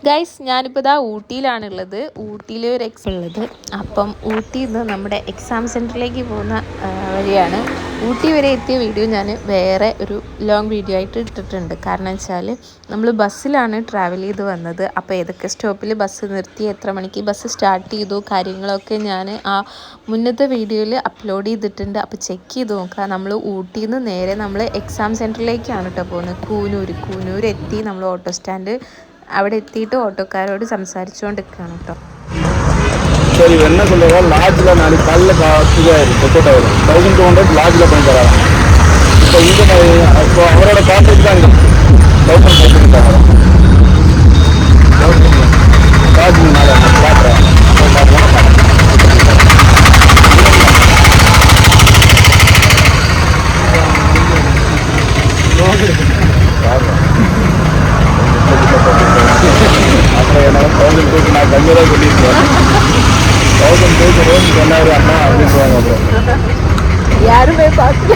Guys ഞാനിപ്പോൾ ഇതാ ഊട്ടിയിലാണുള്ളത്. ഊട്ടിയിൽ ഒരു ഉള്ളത്. അപ്പം ഊട്ടിയിൽ നിന്ന് നമ്മുടെ എക്സാം സെൻറ്ററിലേക്ക് പോകുന്ന വഴിയാണ്. ഊട്ടി വരെ എത്തിയ വീഡിയോ ഞാൻ വേറെ ഒരു ലോങ് വീഡിയോ ആയിട്ട് ഇട്ടിട്ടുണ്ട്. കാരണം വെച്ചാൽ നമ്മൾ ബസ്സിലാണ് ട്രാവൽ ചെയ്ത് വന്നത്. അപ്പോൾ ഏതൊക്കെ സ്റ്റോപ്പിൽ ബസ് നിർത്തി, എത്ര മണിക്ക് ബസ് സ്റ്റാർട്ട് ചെയ്തു, കാര്യങ്ങളൊക്കെ ഞാൻ ആ മുന്നത്തെ വീഡിയോയിൽ അപ്ലോഡ് ചെയ്തിട്ടുണ്ട്. അപ്പോൾ ചെക്ക് ചെയ്ത് നോക്കുക. നമ്മൾ ഊട്ടിയിൽ നിന്ന് നേരെ നമ്മൾ എക്സാം സെൻറ്ററിലേക്കാണ് കേട്ടോ പോകുന്നത്. കൂനൂർ എത്തി. നമ്മൾ ഓട്ടോ സ്റ്റാൻഡ് അവിടെ എത്തിയിട്ട് ഓട്ടോക്കാരോട് സംസാരിച്ചുകൊണ്ടിരിക്കുകയാണ് കേട്ടോ. சரி என்ன சொல்லுவா லாட்ஜில் நாளைக்கு காலையில் கொக்கோட்டா வரும் 1200 லாட்ஜில் பண்ணி தராங்க. இப்போ இங்கே இப்போ அவரோட கான்டாக்ட் தான் இங்கே 1500 தராங்க. லாட்ஜ் மேலே பார்க்குறேன் அப்புறம் எனக்கு 1000 நான் கம்மியாக சொல்லியிருக்கேன். 1000 ரோம் சொன்னாரு அண்ணா அப்படின்வாங்க. அப்புறம் யாருமே பார்க்கல.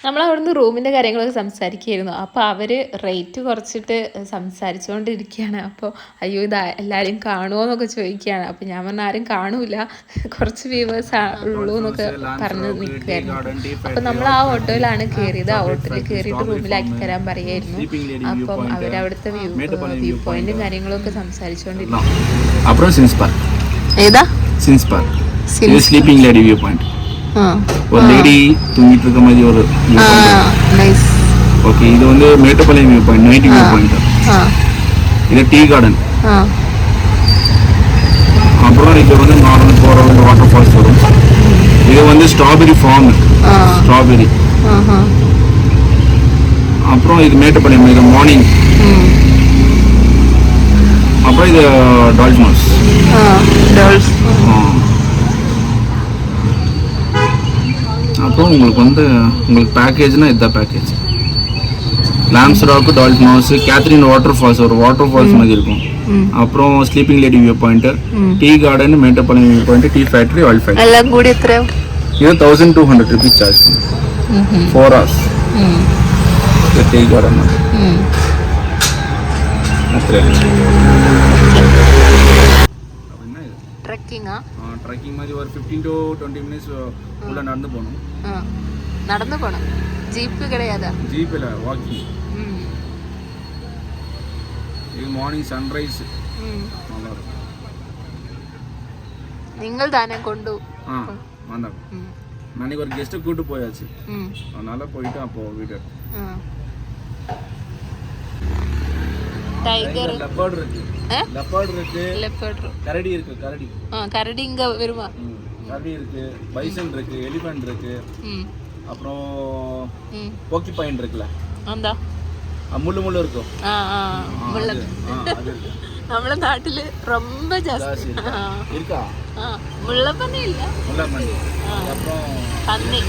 നമ്മളവിടുന്ന് റൂമിൻ്റെ കാര്യങ്ങളൊക്കെ സംസാരിക്കുകയായിരുന്നു. അപ്പോൾ അവർ റേറ്റ് കുറച്ചിട്ട് സംസാരിച്ചുകൊണ്ടിരിക്കുകയാണ്. അപ്പോൾ അയ്യോ ഇത് എല്ലാവരും കാണുമോ എന്നൊക്കെ ചോദിക്കുകയാണ്. അപ്പോൾ ഞാൻ പറഞ്ഞ ആരും കാണൂല, കുറച്ച് വ്യൂവേഴ്സ് ഉള്ളൂ എന്നൊക്കെ പറഞ്ഞ് നിൽക്കുകയായിരുന്നു. അപ്പോൾ നമ്മൾ ആ ഓട്ടോയിലാണ് കയറിയത്. ആ ഓട്ടോയിൽ കയറിയിട്ട് റൂമിലാക്കി തരാൻ പറയായിരുന്നു. അപ്പം അവരവിടുത്തെ വ്യൂ പോയിന്റും കാര്യങ്ങളൊക്കെ സംസാരിച്ചുകൊണ്ടിരിക്കുന്നു. ஏதா since park sleeping Lady view point ஒரு லேடி தூங்கிட்டு இருக்க மாதிரி ஒரு நைஸ். ஓகே இது வந்து Mettupalayam view point, night view point. இது டீ கார்டன். அப்புறம் இது வந்து நார்மல் போகிற வந்து வாட்டர் ஃபால்ஸ் வரும். இது வந்து ஸ்ட்ராபெரி ஃபார்ம், ஸ்ட்ராபெரி. அப்புறம் இது மேட்டுப்பாளையம், இது மார்னிங். அப்புறம் இது டால்ஃபின்ஸ். அப்புறம் உங்களுக்கு வந்து உங்களுக்கு பேக்கேஜ்னா இதுதான் package. Lamb's Rock, Dolphin House, Catherine Water Falls, ஒரு வாட்டர் ஃபால்ஸ் மாதிரி இருக்கும். அப்புறம் Sleeping Lady view point, tea garden, Mettupalayam view point, tea factory, oil factory. எல்லாம் கூடி எത്ര? இது 1200 rupees charge 4 hours. Tea garden trekking மாதிரி ஒரு 15 to 20 minutes உள்ள நடந்து போகணும். நடந்து போகணும். ஜீப்பு கிடையாதா? ஜீப் இல்லை, வாக்கிங். இது மார்னிங் சன்ரைஸ் நல்லா இருக்கும். நீங்கள் தானே கொண்டு வந்தாங்க. நாளைக்கு ஒரு கெஸ்ட்டை கூட்டு போயாச்சு, அதனால போயிட்டு அப்போ வீடு டைகர், லெப்பர்ட் இருக்கு, கரடி இருக்கு. கரடி இங்க வருமா? கரடி இருக்கு, பைசன் இருக்கு, எலிஃபண்ட் இருக்கு. அப்புறம் போக்கிபைன் இருக்குல்ல, அந்த முள்ளு இருக்கும். നമ്മളെ നാട്ടില് ரொம்ப ஜாஸ்தி இருக்கா? முள்ளப்பன்னி இல்ல, முள்ளப்பன்னி. அப்புறம் பன்னி,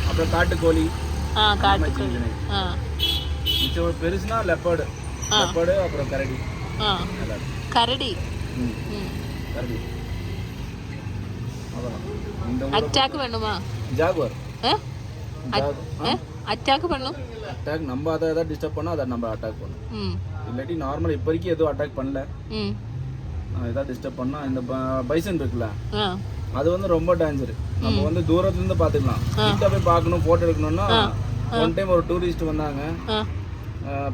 அப்புறம் காட்டுக்கோழி. காட்டுக்கோழி மிச்சம் பெருசுனா லெப்பர்டு, அப்புறம் கரடி. கரடி அட்டாக் பண்ணுமா? ஜாகுவார் அட்டாக் பண்ணும். அட்டாக் நம்ம அதை ஏதாவது டிஸ்டர்ப் பண்ணா அதை நம்ம அட்டாக் பண்ணும். இல்லாட்டி நார்மல் இப்போ வரைக்கும் எதுவும் அட்டாக் பண்ணல. ஏதாவது டிஸ்டர்ப் பண்ணா இந்த பைசன் இருக்குல்ல, அது வந்து ரொம்ப டேஞ்சர். நம்ம வந்து தூரத்துல இருந்து பாத்துக்கலாம். கிட்ட போய் பார்க்கணும், போட்டோ எடுக்கணும்னா ஒன் டைம் ஒரு டூரிஸ்ட் வந்தாங்க,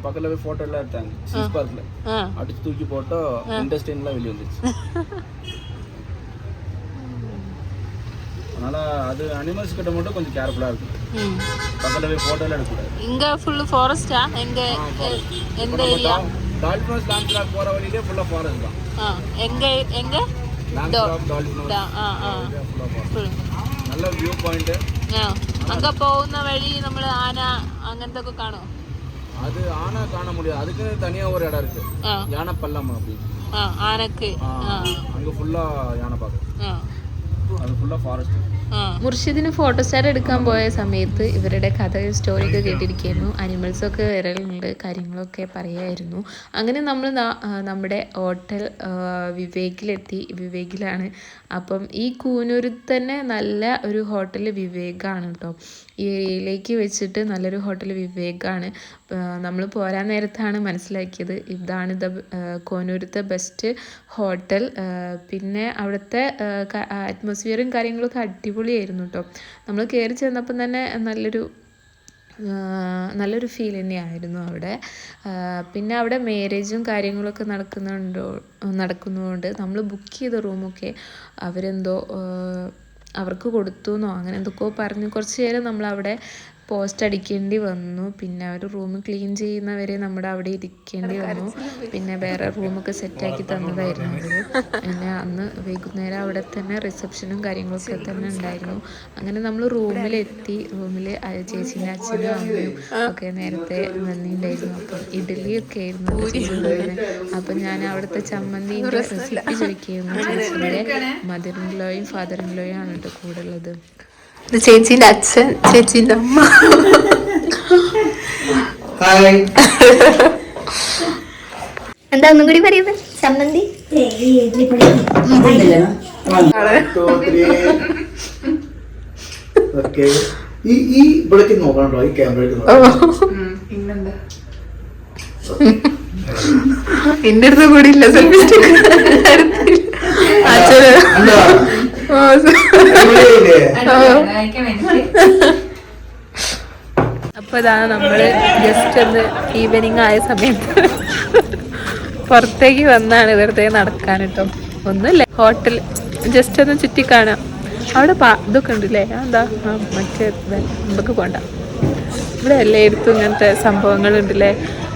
பக்கத்துல போய் போட்டோ எல்லாம் எடுத்தாங்க. சின்ஸ் பார்க்ல அடிச்சு தூக்கி போட்டோ இன்டெஸ்டைன்லாம் வெளியே வந்துச்சு. அதனால அது அனிமல்ஸ் கிட்ட மட்டும் கொஞ்சம் கேர்ஃபுல்லா இருக்கும். பக்கத்துல போய் போட்டோ எல்லாம் எடுக்க கூடாது. இங்க ஃபுல் ஃபாரஸ்டா? எங்க எந்த ஏரியா? டால்ஃபின்ஸ் லாம்ஸ்ராக் போற வழியிலே ஃபுல்லா ஃபாரஸ்ட் தான். எங்க லாம்ஸ்ராக், டால்ஃபின்ஸ் நல்ல വ്യൂ പോയിന്റ്. அங்க പോകുന്ന വഴി നമ്മൾ ആന അങ്ങനത്തെ ഒക്കെ കാണോ? அது ஆனா காண முடியாது, அதுக்கு தனியா ஒரு இடம் இருக்கு, யானை பள்ளம் அப்படி. ஆனக்கு அங்க ஃபுல்லா யானை பாக்கு, அது ஃபுல்லா ஃபாரஸ்ட். മുർഷിദിന് ഫോട്ടോസ്റ്റാറ്റ് എടുക്കാൻ പോയ സമയത്ത് ഇവരുടെ കഥ സ്റ്റോറിയൊക്കെ കേട്ടിരിക്കുകയായിരുന്നു. അനിമൽസൊക്കെ വരലുണ്ട്, കാര്യങ്ങളൊക്കെ പറയായിരുന്നു. അങ്ങനെ നമ്മൾ നമ്മുടെ ഹോട്ടൽ വിവേകിലെത്തി. വിവേകിലാണ്. അപ്പം ഈ കൂനൂരിൽ തന്നെ നല്ല ഒരു ഹോട്ടൽ വിവേകാണ് കേട്ടോ. ഈ ഏരിയയിലേക്ക് വെച്ചിട്ട് നല്ലൊരു ഹോട്ടൽ വിവേകാണ്. നമ്മൾ പോരാൻ നേരത്താണ് മനസ്സിലാക്കിയത് ഇതാണ് കോനൂരത്തെ ബെസ്റ്റ് ഹോട്ടൽ. പിന്നെ അവിടുത്തെ അറ്റ്മോസ്ഫിയറും കാര്യങ്ങളൊക്കെ അടിപൊളിയായിരുന്നു കേട്ടോ. നമ്മൾ കയറി ചെന്നപ്പം തന്നെ നല്ലൊരു ഫീൽ തന്നെയായിരുന്നു അവിടെ. പിന്നെ അവിടെ മാരേജും കാര്യങ്ങളൊക്കെ നടക്കുന്നതുകൊണ്ട് നമ്മൾ ബുക്ക് ചെയ്ത റൂമൊക്കെ അവരെന്തോ അവർക്ക് കൊടുത്തു എന്നോ അങ്ങനെ എന്തൊക്കെയോ പറഞ്ഞ് കുറച്ച് നേരം നമ്മളവിടെ പോസ്റ്റ് അടിക്കേണ്ടി വന്നു. പിന്നെ അവർ റൂം ക്ലീൻ ചെയ്യുന്നവരെ നമ്മുടെ അവിടെ ഇരിക്കേണ്ടി വന്നു. പിന്നെ വേറെ റൂമൊക്കെ സെറ്റാക്കി തന്നതായിരുന്നു അവർ. പിന്നെ അന്ന് വൈകുന്നേരം അവിടെ തന്നെ റിസപ്ഷനും കാര്യങ്ങളൊക്കെ തന്നെ ഉണ്ടായിരുന്നു. അങ്ങനെ നമ്മൾ റൂമിലെത്തി. റൂമിൽ ചേച്ചീൻ്റെ അച്ഛനും അമ്മയും ഒക്കെ നേരത്തെ വന്നിട്ടുണ്ടായിരുന്നു. അപ്പം ഇഡ്ഡലിയൊക്കെ ആയിരുന്നു ചെയ്തിട്ടുണ്ടായിരുന്നത്. അപ്പം ഞാൻ അവിടുത്തെ ചമ്മന്തിൻ്റെ റെസിപ്പി ചോദിക്കുകയായിരുന്നു. ചേച്ചീൻ്റെ മദർ ഇൻ ലോയും ഫാദർ ഇൻ ലോയും ആണ് കേട്ടോ കൂടെ ഉള്ളത്. ഇത് ചേച്ചീൻ്റെ അച്ഛൻ, ചേച്ചീൻ്റെ അമ്മ. എന്താ ഒന്നും കൂടി പറയുന്നത്? ചമ്മന്തി ഈ ഇവിടേക്ക് നോക്കണോ? ഈ ക്യാമറ എന്റെ അടുത്ത് കൂടി ഇല്ല സെൽഫി സ്റ്റിക്ക്. അച്ഛന് അപ്പൊ ഇതാണ് നമ്മള് ജസ്റ്റ് ഒന്ന് ഈവനിങ് ആയ സമയത്ത് പുറത്തേക്ക് വന്നാണ് വെറുതെ നടക്കാൻ കേട്ടോ. ഒന്നുമില്ല, ഹോട്ടൽ ജസ്റ്റ് ഒന്ന് ചുറ്റി കാണാം. അവിടെ ഇതൊക്കെ ഉണ്ടല്ലേ, എന്താ മറ്റേ നമുക്ക് പോണ്ട. ഇവിടെ എല്ലായിടത്തും ഇങ്ങനത്തെ സംഭവങ്ങളുണ്ടല്ലേ.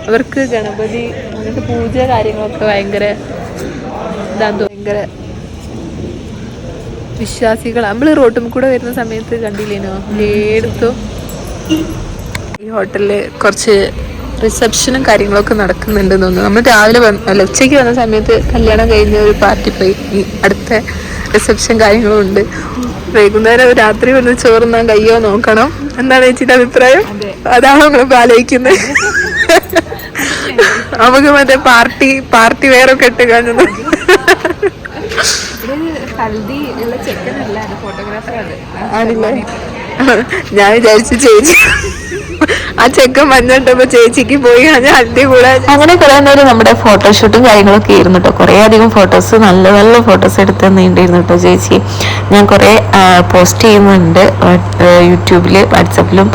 അവർക്ക് ഗണപതി അങ്ങനത്തെ പൂജ കാര്യങ്ങളൊക്കെ ഭയങ്കര ഭയങ്കര വിശ്വാസികൾ. നമ്മൾ റോട്ടും കൂടെ വരുന്ന സമയത്ത് കണ്ടില്ലേനോ എല്ലായിടത്തും. ഈ ഹോട്ടലിൽ കുറച്ച് റിസപ്ഷനും കാര്യങ്ങളൊക്കെ നടക്കുന്നുണ്ടെന്ന് തോന്നുന്നു. നമ്മൾ രാവിലെ ഉച്ചയ്ക്ക് വന്ന സമയത്ത് കല്യാണം കഴിഞ്ഞ ഒരു പാർട്ടി പോയി. അടുത്ത റിസപ്ഷൻ കാര്യങ്ങളും ഉണ്ട്. വൈകുന്നേരം രാത്രി വന്ന് ചോറുന്നാൻ കയ്യോ നോക്കണം. എന്താണ് ചേച്ചിയുടെ അഭിപ്രായം? അതാണ് നമ്മളിപ്പോൾ ആലോചിക്കുന്നത്. നമുക്ക് മറ്റേ പാർട്ടി വേറൊക്കെ ഇട്ട് കാണുന്നു. ആണില്ലേ? ഞാൻ വിചാരിച്ചു ചേച്ചി ആ ചെക്കൻ മഞ്ഞിട്ടപ്പോ ചേച്ചിക്ക് പോയി ഹൽദി കൂടെ. അങ്ങനെ കുറെ നേരം നമ്മുടെ ഫോട്ടോഷൂട്ടും കാര്യങ്ങളൊക്കെ ആയിരുന്നു കേട്ടോ. കുറേ അധികം ഫോട്ടോസ്, നല്ല നല്ല ഫോട്ടോസ് എടുത്ത് തന്നിട്ടുണ്ടായിരുന്നു കേട്ടോ ചേച്ചി. ഞാൻ കുറേ പോസ്റ്റ് ചെയ്യുന്നുണ്ട് യൂട്യൂബിൽ, വാട്സപ്പിലും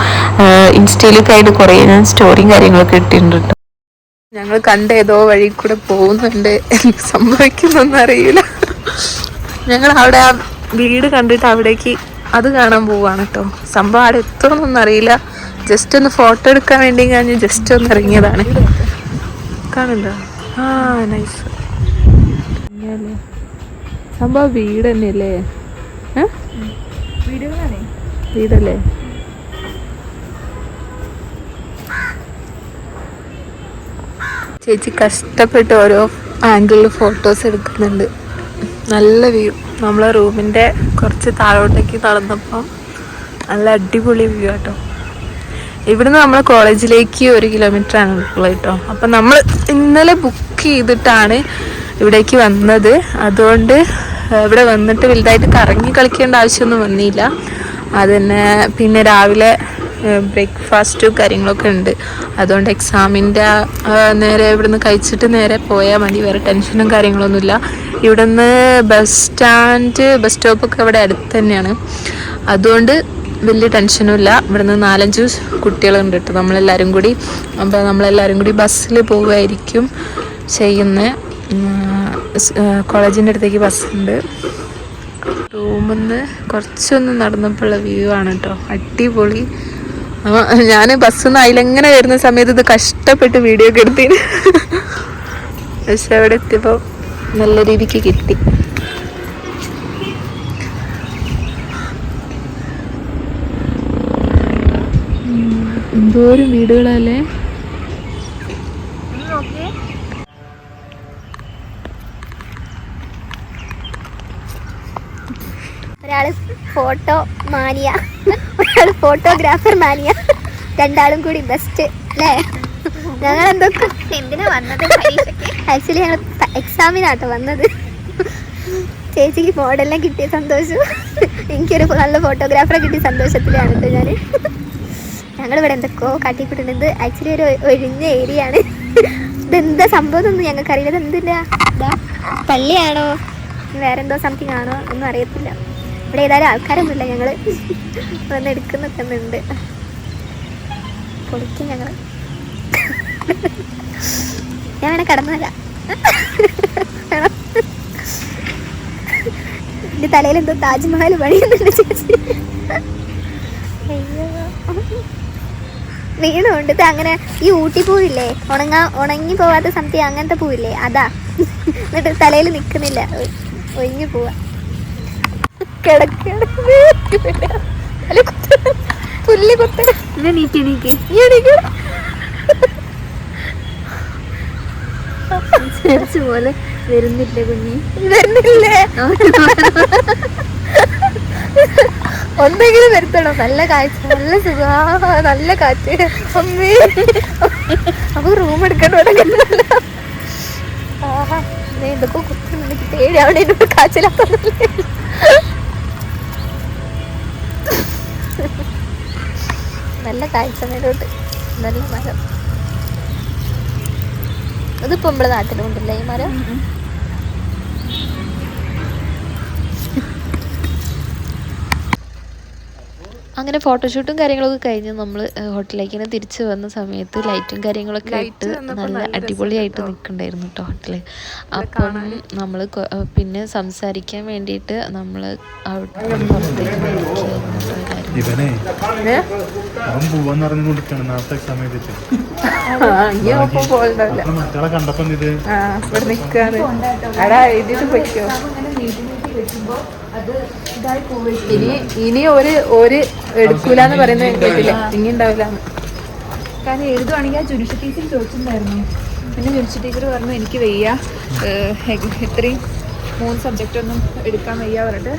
ഇൻസ്റ്റയിലൊക്കെ ആയിട്ട് കുറേ ഞാൻ സ്റ്റോറിയും കാര്യങ്ങളൊക്കെ ഇട്ടിട്ടുണ്ട് കേട്ടോ. ഞങ്ങൾ കണ്ട ഏതോ വഴി കൂടെ പോകുന്നുണ്ട്, എന്ത് സംഭവിക്കുന്നൊന്നും അറിയില്ല. ഞങ്ങൾ അവിടെ ആ വീട് കണ്ടിട്ട് അവിടേക്ക് അത് കാണാൻ പോവാണ് കേട്ടോ. സംഭവം അവിടെ എത്തുമെന്നൊന്നും അറിയില്ല. ജസ്റ്റ് ഒന്ന് ഫോട്ടോ എടുക്കാൻ വേണ്ടി ഞാൻ ജസ്റ്റ് ഒന്ന് ഇറങ്ങിയതാണ്. കാണുന്നുണ്ടോ? ആ നൈസ്. സംഭവം വീട് തന്നെയല്ലേ? വീടല്ലേ? ചേച്ചി കഷ്ടപ്പെട്ട് ഓരോ ആംഗിളിൽ ഫോട്ടോസ് എടുക്കുന്നുണ്ട്. നല്ല വ്യൂ. നമ്മളെ റൂമിൻ്റെ കുറച്ച് താഴോട്ടേക്ക് നടന്നപ്പം നല്ല അടിപൊളി വ്യൂ കേട്ടോ. ഇവിടുന്ന് നമ്മളെ കോളേജിലേക്ക് 1 കിലോമീറ്ററാണ് ഉള്ളത് കേട്ടോ. അപ്പം നമ്മൾ ഇന്നലെ ബുക്ക് ചെയ്തിട്ടാണ് ഇവിടേക്ക് വന്നത്. അതുകൊണ്ട് ഇവിടെ വന്നിട്ട് വലുതായിട്ട് കറങ്ങി കളിക്കേണ്ട ആവശ്യമൊന്നും വന്നില്ല. അതുതന്നെ പിന്നെ രാവിലെ ബ്രേക്ക്ഫാസ്റ്റും കാര്യങ്ങളൊക്കെ ഉണ്ട്. അതുകൊണ്ട് എക്സാമിൻ്റെ നേരെ ഇവിടുന്ന് കഴിച്ചിട്ട് നേരെ പോയാൽ മതി. വേറെ ടെൻഷനും കാര്യങ്ങളൊന്നുമില്ല. ഇവിടുന്ന് ബസ് സ്റ്റോപ്പൊക്കെ ഇവിടെ അടുത്ത് തന്നെയാണ്. അതുകൊണ്ട് വലിയ ടെൻഷനുമില്ല. ഇവിടുന്ന് 4-5 കുട്ടികളുണ്ട് കേട്ടോ നമ്മളെല്ലാവരും കൂടി. അപ്പോൾ നമ്മളെല്ലാവരും കൂടി ബസ്സിൽ പോവുമായിരിക്കും ചെയ്യുന്നത്. കോളേജിൻ്റെ അടുത്തേക്ക് ബസ്സുണ്ട്. റൂമിൽ നിന്ന് കുറച്ചൊന്ന് നടന്നപ്പോഴുള്ള വ്യൂ ആണ് കേട്ടോ. അടിപൊളി. ഞാൻ ബസ്സിൽ നിന്ന് അതിലെങ്ങനെ വരുന്ന സമയത്ത് ഇത് കഷ്ടപ്പെട്ട് വീഡിയോ ഒക്കെ എടുത്തിന്. പക്ഷെ അവിടെ എത്തിയപ്പോൾ നല്ല രീതിക്ക് കിട്ടി. എന്തോരം വീടുകളല്ലേ. ഒരാള് ഫോട്ടോ മാനിയ, ഒരാൾ ഫോട്ടോഗ്രാഫർ മാനിയ, രണ്ടാളും കൂടി ബെസ്റ്റ് അല്ലേ? ഞങ്ങൾ എന്തൊക്കെ എന്തിനാ വന്നത്? ആക്ച്വലി ഞങ്ങൾ എക്സാമിനാട്ടോ വന്നത്. ചേച്ചിക്ക് മോഡെല്ലാം കിട്ടിയ സന്തോഷം, എനിക്കൊരു നല്ല ഫോട്ടോഗ്രാഫറെ കിട്ടിയ സന്തോഷത്തിലാണ് കേട്ടോ ഞാൻ. ഞങ്ങളിവിടെ എന്തൊക്കെയോ കാട്ടിക്കൂട്ടുന്നത്. ആക്ച്വലി ഒരു ഒഴിഞ്ഞ ഏരിയ ആണ്. ഇതെന്താ സംഭവം എന്നൊന്നും ഞങ്ങൾക്കറിയില്ല. ഇത് എന്തില്ല, ഇതാ പള്ളിയാണോ വേറെ എന്തോ സംതിങ് ആണോ ഒന്നും അറിയത്തില്ല. ഇവിടെ ഏതായാലും ആൾക്കാരൊന്നുമില്ല, ഞങ്ങൾ വന്ന് എടുക്കുന്നൊക്കെ ഉണ്ട്. പൊളിക്കും ഞങ്ങൾ. ഞാൻ വേണേ കടന്നല്ല, എൻ്റെ തലയിൽ എന്തോ താജ്മഹൽ പണിയുന്നുണ്ട് ചേച്ചി. അയ്യോ വീണുണ്ട്. ഇത് അങ്ങനെ ഈ ഊട്ടി പൂവില്ലേ, ഉണങ്ങി പോവാത്ത സംതിങ് അങ്ങനത്തെ പൂവില്ലേ, അതാ. എന്നിട്ട് തലയിൽ നിൽക്കുന്നില്ല, ഒഴിഞ്ഞു പോവാ. പുല്ല് കുത്തട പോലെ വരുന്നില്ലേ കുഞ്ഞി? വരുന്നില്ലേ? ഒന്നെങ്കിലും വരുത്തണം. നല്ല കാഴ്ച, നല്ല സുഖാ, നല്ല കാറ്റ്. അമ്മേ അപ്പൊ റൂം എടുക്കണോ? ആഹാ എന്തൊക്കെ കുത്തുന്നുണ്ട്. പേടി അവിടെ കാച്ചിലാത്ത നല്ല കാഴ്ച. മേലോട്ട് നല്ല മരം. ഇതിപ്പോ നമ്മുടെ നാട്ടിലുണ്ടല്ലേ ഈ മരം? അങ്ങനെ ഫോട്ടോഷൂട്ടും കാര്യങ്ങളൊക്കെ കഴിഞ്ഞ് നമ്മൾ ഹോട്ടലിലേക്ക് തന്നെ തിരിച്ചു വന്ന സമയത്ത് ലൈറ്റും കാര്യങ്ങളൊക്കെ ഇട്ട് നല്ല അടിപൊളിയായിട്ട് നിൽക്കണ്ടായിരുന്നു കേട്ടോ ഹോട്ടൽ. അപ്പം നമ്മൾ പിന്നെ സംസാരിക്കാൻ വേണ്ടിയിട്ട് നമ്മൾ ഇനി ഒരു എടുക്കൂലെന്ന് പറയുന്നത് കേട്ടില്ല, ഇനി ഉണ്ടാവില്ല. കാരണം എഴുതുവാണെങ്കിൽ ആ ജുനിഷ ടീച്ചർ ചോദിച്ചിട്ടുണ്ടായിരുന്നു. പിന്നെ ജുനിഷ ടീച്ചർ പറഞ്ഞു എനിക്ക് വയ്യ, ഇത്രയും 3 സബ്ജക്റ്റ് ഒന്നും എടുക്കാൻ വയ്യ പറഞ്ഞിട്ട്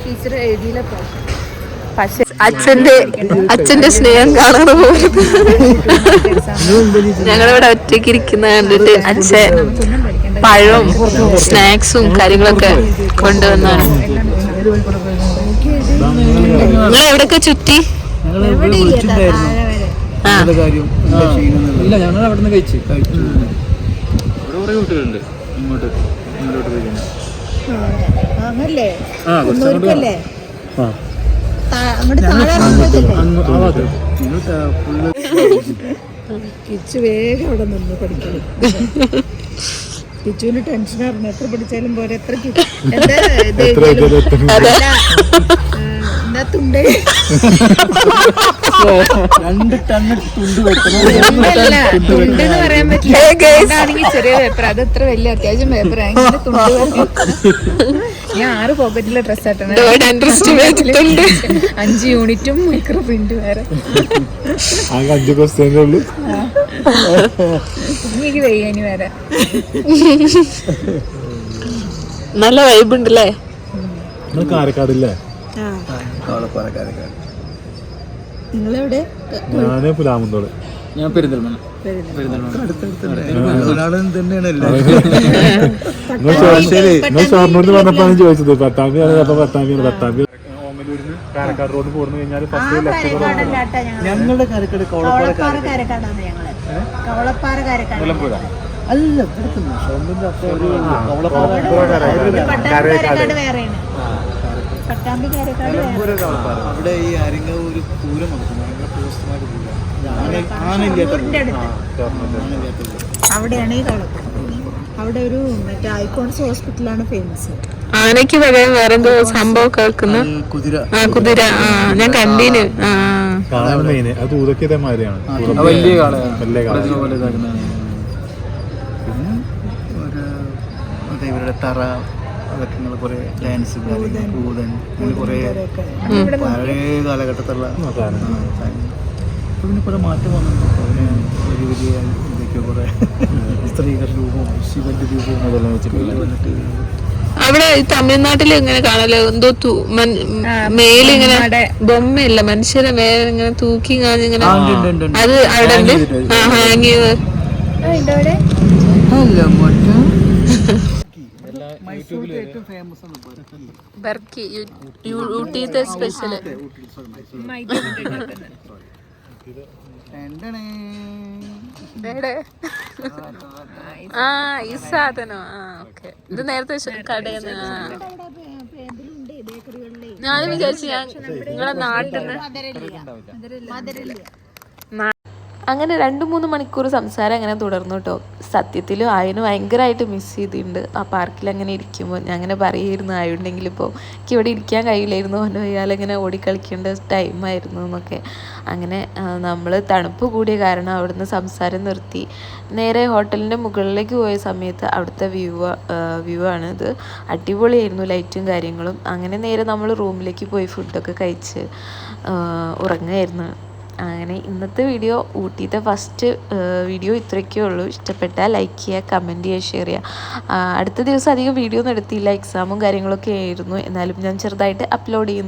ടീച്ചർ എഴുതിയില്ല. പക്ഷെ അച്ഛന്റെ സ്നേഹം കാണാൻ പോലും ഞങ്ങളിവിടെ ഒറ്റയ്ക്ക് ഇരിക്കുന്ന കണ്ടിട്ട് അച്ഛൻ പഴവും സ്നാക്സും കാര്യങ്ങളൊക്കെ കൊണ്ടുവന്നാണ്. നിങ്ങൾ എവിടെയൊക്കെ ചുറ്റി? ഇല്ല, ഞങ്ങൾ അവിടെ നിന്ന് കഴിച്ചു. കുറെ കുട്ടികളുണ്ട് ഇങ്ങോട്ട് കിച്ചു വേഗം അവിടെ നിന്ന് പഠിക്കണം. കിച്ചുവിന് ടെൻഷനായിരുന്നു, എത്ര പഠിച്ചാലും പോലെ. എത്ര തുണ്ട് 2 ടൺ തുണ്ട് തുണ്ടെന്ന് പറയാൻ പറ്റില്ല. ചെറിയ പേപ്പർ, അത് എത്ര വലിയ അത്യാവശ്യം പേപ്പർ. അങ്ങനെ തുണ്ട് ഞാൻ 6 പോക്കറ്റിലെ ഡ്രസ് ആയിട്ടാണ്. 5 യൂണിറ്റും മൈക്രോ പ്രിന്റ് വേറെ. എനിക്ക് വയ്യാനി വേറെ. നല്ല വൈബ് ഉണ്ടല്ലേ? കാരക്കാടില്ലേ? നിങ്ങളെവിടെ? ഞാന് പുലാമന്തോട്. ഞാൻ പെരിന്തൽമണ്ണ. ഷൊർണൂർ പറഞ്ഞപ്പോഴാണ് ചോദിച്ചത്. പട്ടാമ്പിയാണ്. അപ്പൊ പട്ടാമ്പി കാരക്കാട് റോഡ് പോർന്നു കഴിഞ്ഞാൽ ഞങ്ങളുടെ കാരക്കാട് അല്ല ഷൊർണൂരിന്റെ അവിടെ ഈ ആരെങ്കിലും ഒരു പൂരം നടക്കുന്നു, പോസ്റ്റ്മായിട്ട് പൂരം. അവിടെയാണ് ഈ കളപ്പുറ. അവിടെ ഒരു മറ്റേ ഐക്കോൺസ് ഹോസ്പിറ്റലാണ് ഫേമസ്. ആനയ്ക്ക് പകരം വേറെന്തോ സംഭവം കേൾക്കുന്ന കുതിര. ഞാൻ കണ്ടീന്. മെയിൻ അത് ഊതക്കിതമാരിയാണ്. വലിയ കാളയാണ്. പിന്നെ ഇവരുടെ തറ, അതൊക്കെ കുറെ ഡാൻസ്, കൂതൻ, കുറെ പഴയ കാലഘട്ടത്തിലുള്ള പിന്നെ കുറെ മാറ്റം വന്നിട്ടുണ്ട്. അതിന് വലിയ വലിയ എന്തൊക്കെയോ കുറെ സ്ത്രീകളുടെ രൂപവും ശിവന്റെ രൂപവും അതെല്ലാം വെച്ചിട്ട് വന്നിട്ട് അവിടെ ഈ തമിഴ്നാട്ടിൽ ഇങ്ങനെ കാണല്ലോ എന്തോ മേലിങ്ങനെ ബൊമ്മയില്ല മനുഷ്യരെ മേലെ ഇങ്ങനെ തൂക്കി കാണിങ്ങനെ അത് അവിടെ ഉണ്ട് ഹാങ് ചെയ്ത് മൈസൂരിലെ ഏറ്റവും ഫേമസ് ആണ് ബർക്കി ഊട്ടിത്തെ സ്പെഷ്യല് ആ ഈ സാധനം ഓക്കെ ഇത് നേരത്തെ കടയിൽ നിന്ന് ഞാനും വിചാരിച്ചു ഞാൻ നിങ്ങളെ നാട്ടിൽ നിന്ന് അങ്ങനെ 2-3 മണിക്കൂർ സംസാരം അങ്ങനെ തുടർന്നു കേട്ടോ. സത്യത്തിൽ ആയന് ഭയങ്കരമായിട്ട് മിസ് ചെയ്തിട്ടുണ്ട് ആ പാർക്കിൽ അങ്ങനെ ഇരിക്കുമ്പോൾ. ഞാൻ അങ്ങനെ പറയുമായിരുന്നു ആയുണ്ടെങ്കിൽ ഇപ്പോൾ എനിക്ക് ഇവിടെ ഇരിക്കാൻ കഴിയില്ലായിരുന്നു, അവൻ്റെ അയാളിങ്ങനെ ഓടിക്കളിക്കേണ്ട ടൈമായിരുന്നു എന്നൊക്കെ. അങ്ങനെ നമ്മൾ തണുപ്പ് കൂടിയ കാരണം അവിടുന്ന് സംസാരം നിർത്തി നേരെ ഹോട്ടലിൻ്റെ മുകളിലേക്ക് പോയ സമയത്ത് അവിടുത്തെ വ്യൂ ആണ് ഇത്. അടിപൊളിയായിരുന്നു ലൈറ്റും കാര്യങ്ങളും. അങ്ങനെ നേരെ നമ്മൾ റൂമിലേക്ക് പോയി ഫുഡൊക്കെ കഴിച്ച് ഉറങ്ങുമായിരുന്നു. അങ്ങനെ ഇന്നത്തെ വീഡിയോ ഊട്ടിത്തെ ഫസ്റ്റ് വീഡിയോ ഇത്രയൊക്കെ ഉള്ളൂ. ഇഷ്ടപ്പെട്ടാൽ ലൈക്ക് ചെയ്യുക, കമൻറ്റ് ചെയ്യുക, ഷെയർ ചെയ്യുക. അടുത്ത ദിവസം അധികം വീഡിയോ ഒന്നും എടുത്തില്ല, എക്സാമും കാര്യങ്ങളൊക്കെ ആയിരുന്നു. എന്നാലും ഞാൻ ചെറുതായിട്ട് അപ്ലോഡ് ചെയ്യുന്നു.